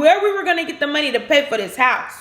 where we were gonna get the money to pay for this house.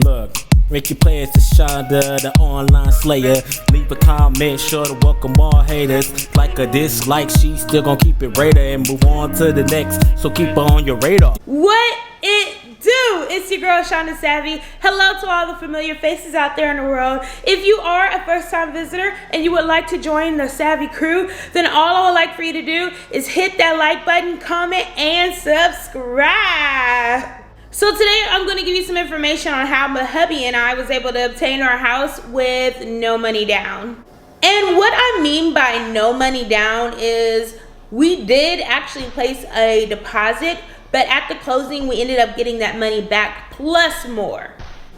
Look, Ricky plays to Shaunda, the online slayer. Leave a comment, sure to welcome all haters. Like a dislike, she still gonna keep it radar and move on to the next. So keep her on your radar. What it do? It's your girl Shaunda Savvy. Hello to all the familiar faces out there in the world. If you are a first-time visitor and you would like to join the Savvy crew, then all I would like for you to do is hit that like button, comment, and subscribe. So today I'm going to give you some information on how my hubby and I was able to obtain our house with no money down. And what I mean by no money down is we did actually place a deposit, but at the closing we ended up getting that money back plus more.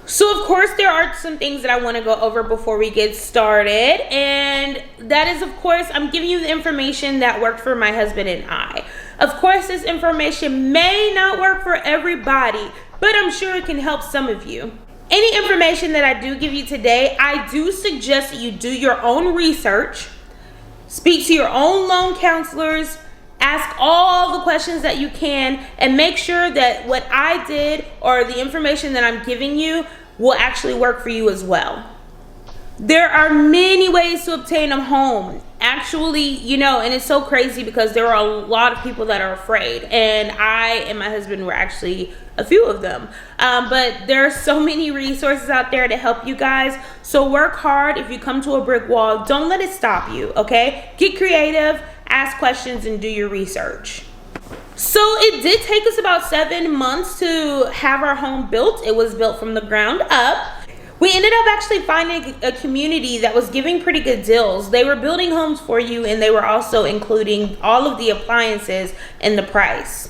So of course there are some things that I want to go over before we get started, and that is, of course, I'm giving you the information that worked for my husband and I. Of course this information may not work for everybody, but I'm sure it can help some of you. Any information that I do give you today, I do suggest that you do your own research, speak to your own loan counselors, ask all the questions that you can, and make sure that what I did or the information that I'm giving you will actually work for you as well. There are many ways to obtain a home. Actually, you know, and it's so crazy because there are a lot of people that are afraid, and I and my husband were actually a few of them. But there are so many resources out there to help you guys. So work hard. If you come to a brick wall, don't let it stop you, okay? Get creative, ask questions, and do your research. So it did take us about 7 months to have our home built. It was built from the ground up. We ended up actually finding a community that was giving pretty good deals. They were building homes for you, and they were also including all of the appliances in the price.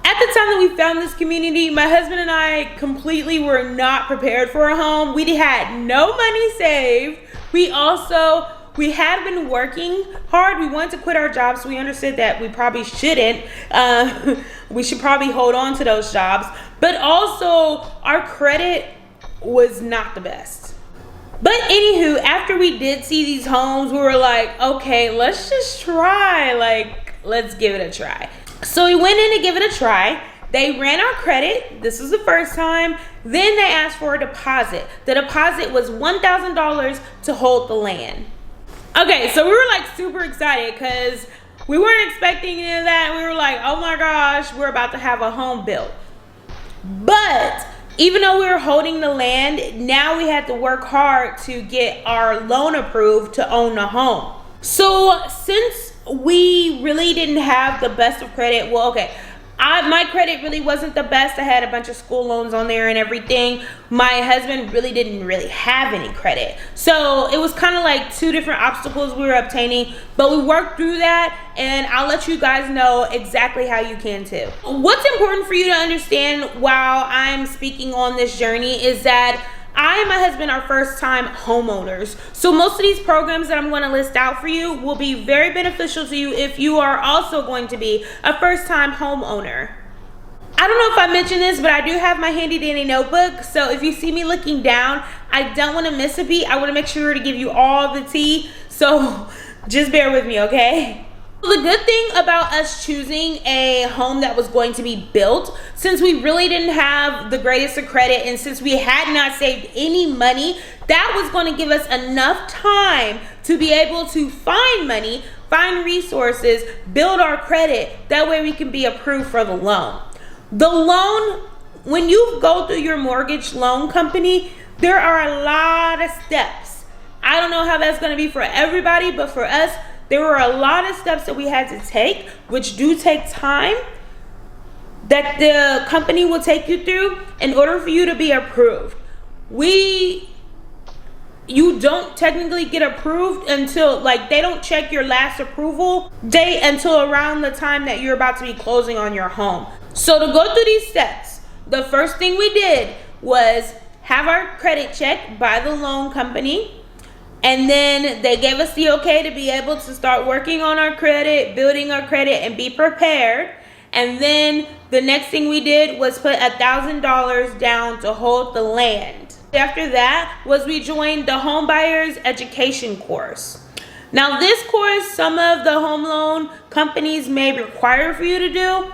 At the time that we found this community, my husband and I completely were not prepared for a home. We had no money saved. We had been working hard. We wanted to quit our jobs, so we understood that we probably shouldn't. We should probably hold on to those jobs. But also, our credit was not the best. But anywho, after we did see these homes, we were like, okay, let's just try. Let's give it a try. So we went in to give it a try. They ran our credit. This was the first time. Then they asked for a deposit. The deposit was $1,000 to hold the land. Okay, so we were like super excited because we weren't expecting any of that. We were like, oh my gosh, we're about to have a home built. But even though we were holding the land, now we had to work hard to get our loan approved to own the home. So since we really didn't have the best of credit, well, okay, my credit really wasn't the best. I had a bunch of school loans on there and everything. My husband didn't really have any credit. So it was kind of like two different obstacles we were obtaining, but we worked through that, and I'll let you guys know exactly how you can too. What's important for you to understand while I'm speaking on this journey is that I and my husband are first-time homeowners. So most of these programs that I'm going to list out for you will be very beneficial to you if you are also going to be a first-time homeowner. I don't know if I mentioned this, but I do have my handy dandy notebook. So if you see me looking down, I don't want to miss a beat. I want to make sure to give you all the tea. So just bear with me, okay? The good thing about us choosing a home that was going to be built, since we really didn't have the greatest of credit, and since we had not saved any money, that was going to give us enough time to be able to find money, find resources, build our credit. That way we can be approved for the loan. The loan, when you go through your mortgage loan company, there are a lot of steps. I don't know how that's going to be for everybody, but for us, there were a lot of steps that we had to take, which do take time, that the company will take you through in order for you to be approved. You don't technically get approved until, they don't check your last approval date until around the time that you're about to be closing on your home. So to go through these steps, the first thing we did was have our credit checked by the loan company. And then they gave us the okay to be able to start working on our credit, building our credit, and be prepared. And then the next thing we did was put $1,000 down to hold the land. After that was we joined the home buyers education course. Now this course, some of the home loan companies may require for you to do,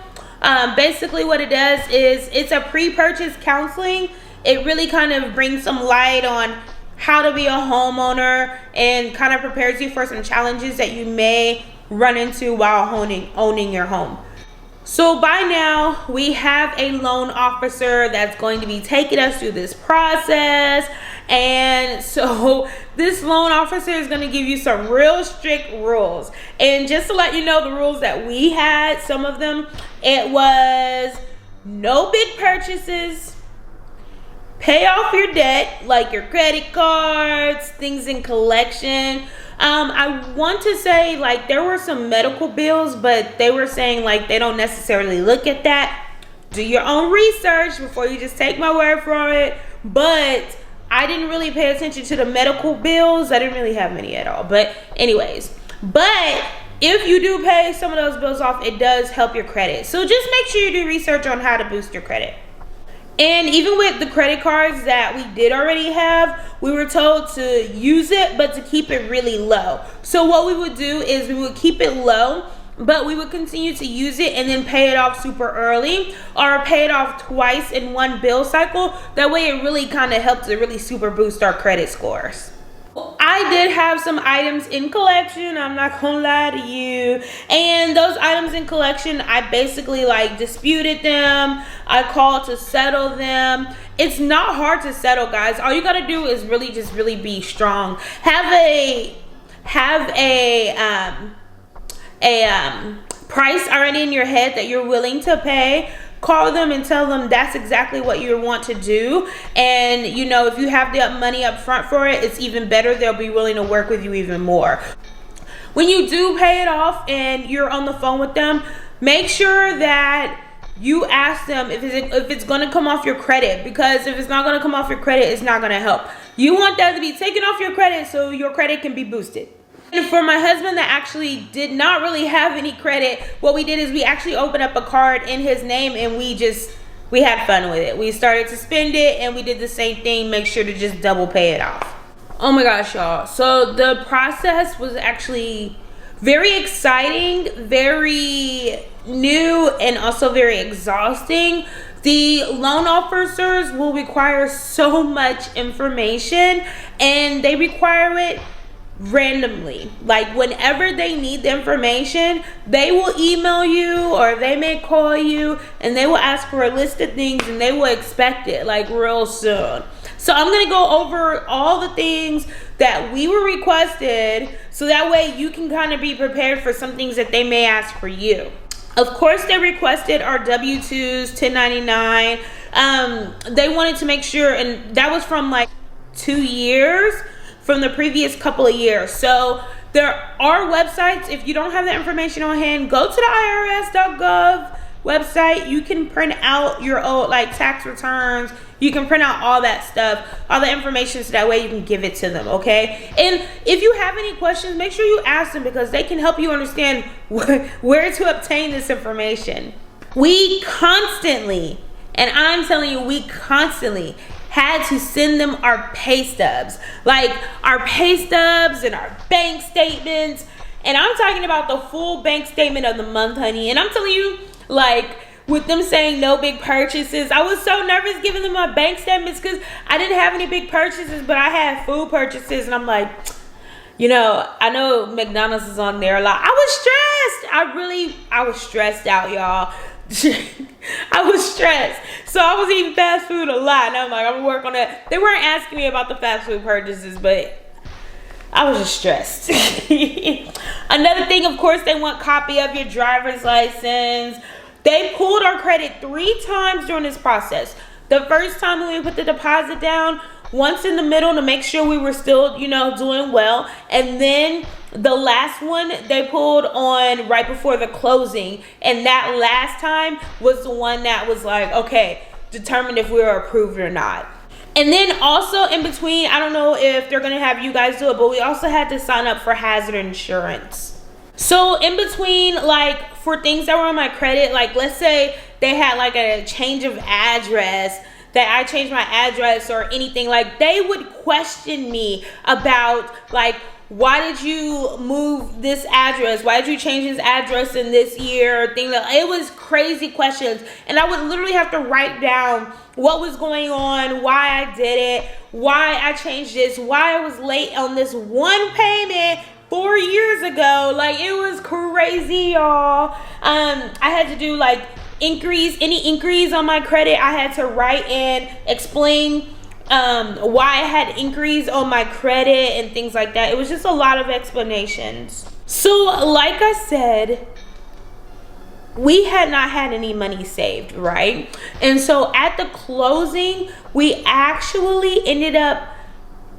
Basically what it does is it's a pre-purchase counseling. It really kind of brings some light on how to be a homeowner and kind of prepares you for some challenges that you may run into while owning your home. So by now we have a loan officer that's going to be taking us through this process. And so this loan officer is going to give you some real strict rules. And just to let you know the rules that we had, some of them, it was no big purchases, pay off your debt, like your credit cards, things in collection. I want to say like there were some medical bills, but they were saying like they don't necessarily look at that. Do your own research before you just take my word for it. But I didn't really pay attention to the medical bills. I didn't really have many at all. But anyways, but if you do pay some of those bills off, it does help your credit. So just make sure you do research on how to boost your credit. And even with the credit cards that we did already have, we were told to use it, but to keep it really low. So what we would do is we would keep it low, but we would continue to use it and then pay it off super early, or pay it off twice in one bill cycle. That way it really kind of helped to really super boost our credit scores. I did have some items in collection, I'm not gonna lie to you, and those items in collection, I basically like disputed them. I called to settle them. It's not hard to settle, guys. All you gotta do is really be strong. Have a price already in your head that you're willing to pay. Call them and tell them that's exactly what you want to do. And you know, if you have the money up front for it, it's even better. They'll be willing to work with you even more. When you do pay it off and you're on the phone with them, make sure that you ask them if it's going to come off your credit, because if it's not going to come off your credit, it's not going to help. You want that to be taken off your credit so your credit can be boosted. And for my husband that actually did not really have any credit, what we did is we actually opened up a card in his name and we had fun with it. We started to spend it and we did the same thing, make sure to just double pay it off. Oh my gosh, y'all. So the process was actually very exciting, very new, and also very exhausting. The loan officers will require so much information, and they require it randomly. Like whenever they need the information, they will email you or they may call you and they will ask for a list of things, and they will expect it like real soon. So I'm going to go over all the things that we were requested, so that way you can kind of be prepared for some things that they may ask for you. Of course, they requested our W-2s, 1099. They wanted to make sure, and that was from like 2 years from the previous couple of years. So there are websites. If you don't have that information on hand, go to the HUD.gov website. You can print out your old like tax returns. You can print out all that stuff, all the information, so that way you can give it to them, okay? And if you have any questions, make sure you ask them, because they can help you understand where to obtain this information. We constantly, and I'm telling you, we constantly had to send them our pay stubs, like our pay stubs and our bank statements. And I'm talking about the full bank statement of the month, honey. And I'm telling you, like, with them saying no big purchases, I was so nervous giving them my bank statements because I didn't have any big purchases, but I had food purchases. And I'm like, you know, I know McDonald's is on there a lot. I was stressed. I was stressed out, y'all. I was stressed. So I was eating fast food a lot. And I'm like, I'm gonna work on that. They weren't asking me about the fast food purchases, but I was just stressed. Another thing, of course, they want copy of your driver's license. They pulled our credit 3 times during this process. The first time when we put the deposit down, once in the middle to make sure we were still, you know, doing well. And then the last one they pulled on right before the closing. And that last time was the one that was like, okay, determine if we were approved or not. And then also in between, I don't know if they're going to have you guys do it, but we also had to sign up for hazard insurance. So in between, like for things that were on my credit, like let's say they had like a change of address, that I changed my address or anything, like they would question me about like why did you move this address? Why did you change this address in this year? It was crazy questions. And I would literally have to write down what was going on, why I did it, why I changed this, why I was late on this one payment 4 years ago. Like, it was crazy, y'all. I had to do like any inquiries on my credit. I had to write and explain why I had inquiries on my credit and things like that. It was just a lot of explanations. So like I said, we had not had any money saved, right? And so at the closing, we actually ended up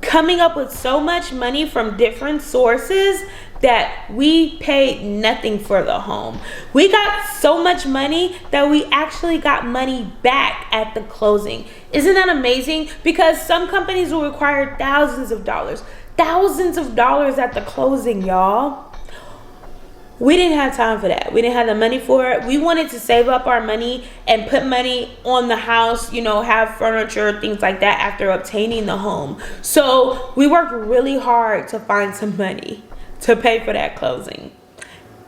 coming up with so much money from different sources that we paid nothing for the home. We got so much money that we actually got money back at the closing. Isn't that amazing? Because some companies will require thousands of dollars at the closing, y'all. We didn't have time for that. We didn't have the money for it. We wanted to save up our money and put money on the house, have furniture, things like that after obtaining the home. So we worked really hard to find some money to pay for that closing.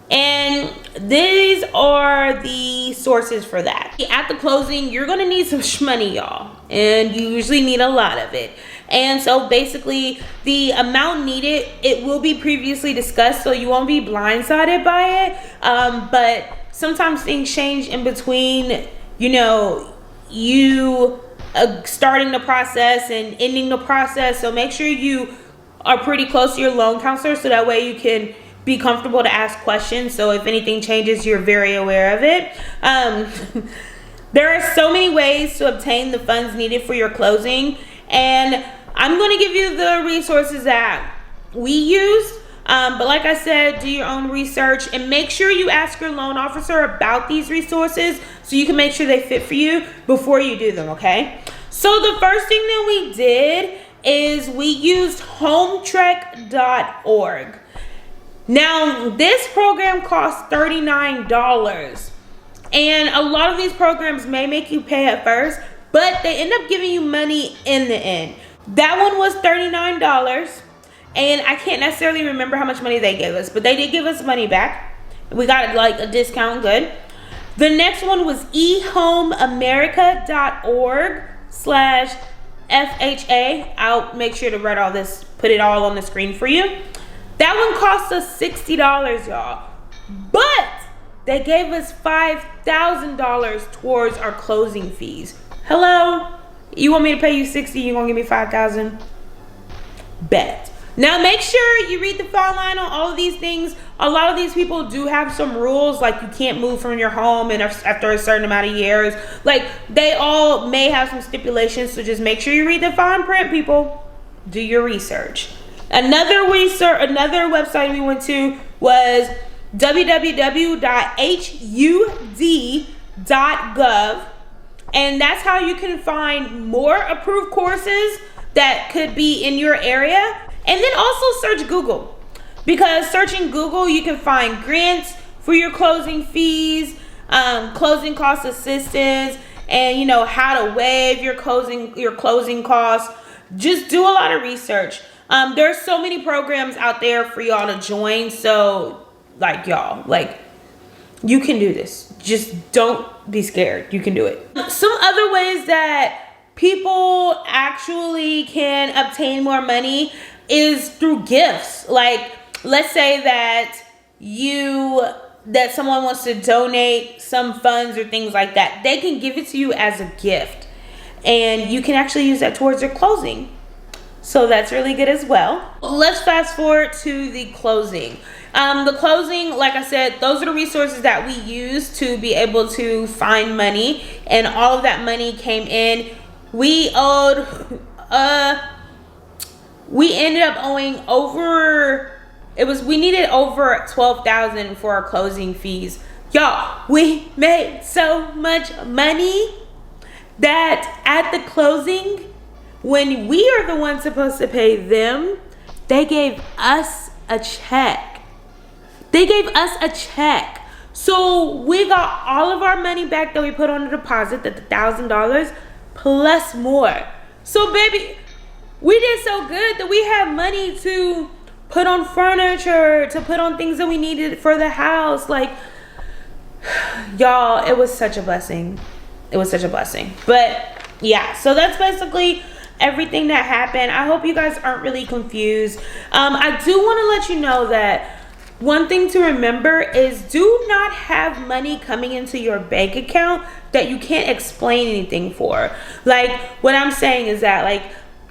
And these are the sources for that. At the closing, you're gonna need some money, y'all. And you usually need a lot of it. And so basically the amount needed, it will be previously discussed, so you won't be blindsided by it. But sometimes things change in between, you starting the process and ending the process. So make sure you are pretty close to your loan counselor, so that way you can be comfortable to ask questions. So if anything changes, you're very aware of it. There are so many ways to obtain the funds needed for your closing, and I'm going to give you the resources that we used. But like I said, do your own research and make sure you ask your loan officer about these resources so you can make sure they fit for you before you do them, okay? So the first thing that we did is we used HUD.gov. Now, this program costs $39. And a lot of these programs may make you pay at first, but they end up giving you money in the end. That one was $39. And I can't necessarily remember how much money they gave us, but they did give us money back. We got like a discount, good. The next one was ehomeamerica.org/FHA. I'll make sure to write all this, put it all on the screen for you. That one cost us $60, y'all. But they gave us $5,000 towards our closing fees. Hello? You want me to pay you $60, you gonna give me $5,000? Bet. Now make sure you read the fine line on all of these things. A lot of these people do have some rules, like you can't move from your home and after a certain amount of years. Like, they all may have some stipulations, so just make sure you read the fine print, people. Do your research. Another website we went to was www.HUD.gov, and that's how you can find more approved courses that could be in your area. And then also search Google, because searching Google, you can find grants for your closing fees, closing cost assistance, and how to waive your closing costs. Just do a lot of research. There's so many programs out there for y'all to join. So you can do this. Just don't be scared. You can do it. Some other ways that people actually can obtain more money is through gifts. Like, let's say that someone wants to donate some funds or things like that. They can give it to you as a gift, and you can actually use that towards your closing. So that's really good as well. Let's fast forward to the closing. The closing, like I said, those are the resources that we use to be able to find money, and all of that money came in. We ended up owing we needed over $12,000 for our closing fees. Y'all, we made so much money that at the closing, when we are the ones supposed to pay them, they gave us a check. So we got all of our money back that we put on the deposit, the $1,000 plus more. So baby, we did so good that we had money to put on furniture, to put on things that we needed for the house. Like, y'all, it was such a blessing. It was such a blessing. But yeah, so that's basically everything that happened. I hope you guys aren't really confused. I do want to let you know that one thing to remember is do not have money coming into your bank account that you can't explain anything for. Like, what I'm saying is that, like,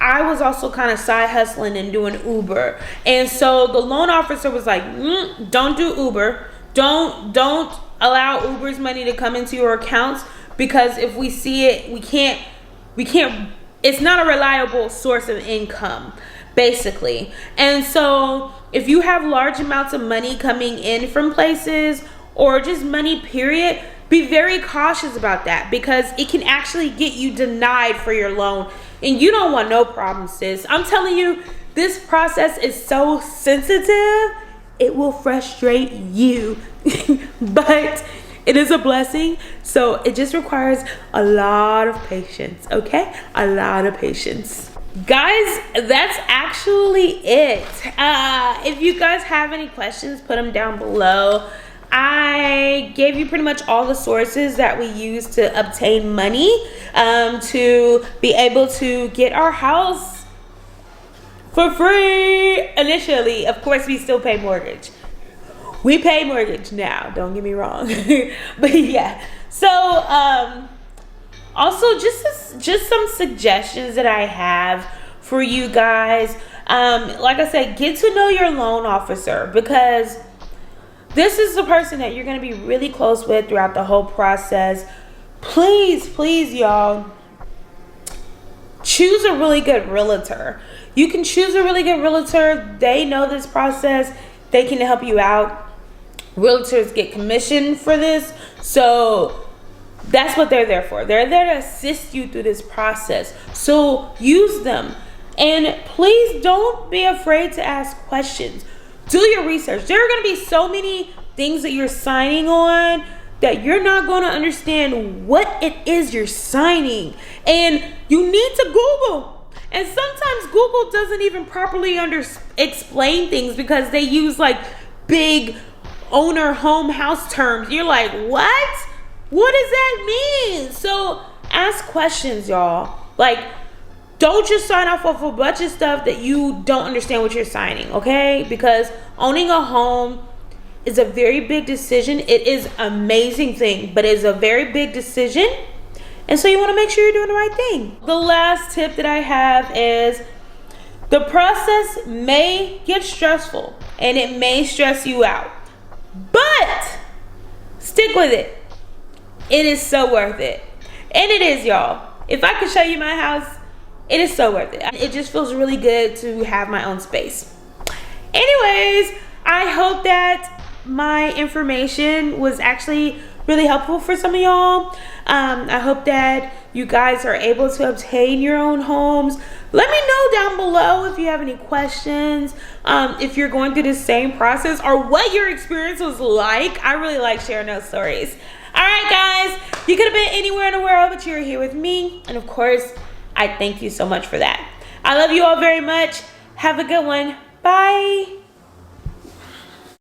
I was also kind of side hustling and doing Uber. And so the loan officer was like, don't do Uber. Don't allow Uber's money to come into your accounts, because if we see it, we can't, it's not a reliable source of income, basically. And so if you have large amounts of money coming in from places, or just money period, be very cautious about that, because it can actually get you denied for your loan. And you don't want no problems, sis. I'm telling you, this process is so sensitive, it will frustrate you. But it is a blessing. So it just requires a lot of patience, okay? A lot of patience. Guys, that's actually it. If you guys have any questions, put them down below. I gave you pretty much all the sources that we use to obtain money to be able to get our house for free initially. Of course, we still pay mortgage. We pay mortgage now, don't get me wrong. But yeah, so also just some suggestions that I have for you guys. Like I said, get to know your loan officer, because this is the person that you're going to be really close with throughout the whole process. Please, y'all, choose a really good realtor. You can choose a really good realtor. They know this process. They can help you out. Realtors get commission for this. So that's what they're there for. They're there to assist you through this process. So use them. And please don't be afraid to ask questions. Do your research. There are going to be so many things that you're signing on that you're not going to understand what it is you're signing. And you need to Google. And sometimes Google doesn't even properly explain things, because they use like big owner home house terms. You're like, what? What does that mean? So ask questions, y'all. Like, don't just sign off of a bunch of stuff that you don't understand what you're signing, okay? Because owning a home is a very big decision. It is an amazing thing, but it's a very big decision. And so you want to make sure you're doing the right thing. The last tip that I have is the process may get stressful and it may stress you out, but stick with it. It is so worth it. And it is, y'all. If I could show you my house, it is so worth it. It just feels really good to have my own space. Anyways, I hope that my information was actually really helpful for some of y'all. I hope that you guys are able to obtain your own homes. Let me know down below if you have any questions, if you're going through the same process, or what your experience was like. I really like sharing those stories. All right, guys, you could have been anywhere in the world, but you're here with me. And of course, I thank you so much for that. I love you all very much. Have a good one. Bye.